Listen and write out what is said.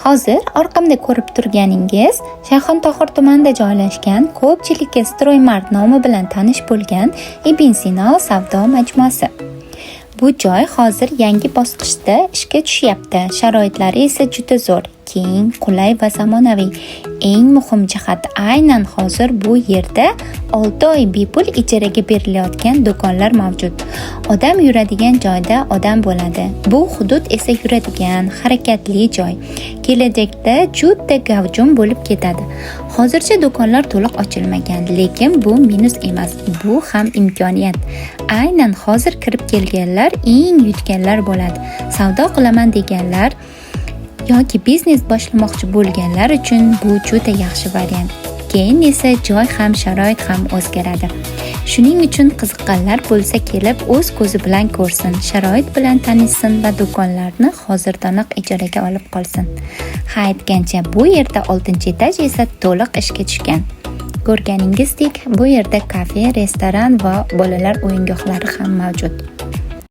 Hozir orqamda ko'rib turganingiz Shayxontohur tumanida joylashgan, ko'pchilikka Stroymart nomi bilan tanish bo'lgan Ibn Sino savdo majmuasi. Bu joy hozir yangi bosqichda ishga tushyapti. Sharoitlari esa juda zo'r, keng, qulay va zamonaviy. Eng muhim jihat, aynan hozir bu yerda 6 oy bepul ijaraga berilayotgan do'konlar mavjud. Odam yuradigan joyda odam bo'ladi. Bu hudud esa yuradigan, harakatli joy. Kelajakda juda gavjum bo'lib ketadi. Hozircha do'konlar to'liq ochilmagan, lekin bu minus emas, bu ham imkoniyat. Aynan hozir kirib kelganlar eng yutganlar bo'ladi. Savdo qilaman deganlar yoki biznes boshlamoqchi bo'lganlar uchun bu juda yaxshi variant. Keyin esa joy ham, sharoit ham o'zgaradi. Shuning uchun qiziqqanlar bo'lsa kelib o'z ko'zi bilan ko'rsin, sharoit bilan tanishsin va do'konlarni hozirdanoq ijaraga olib qolsin. Ha, aytgancha bu yerda 6-etaj esa to'liq ishga tushgan. Ko'rganingizdek, bu yerda kafe, restoran va bolalar o'yingohlari ham mavjud.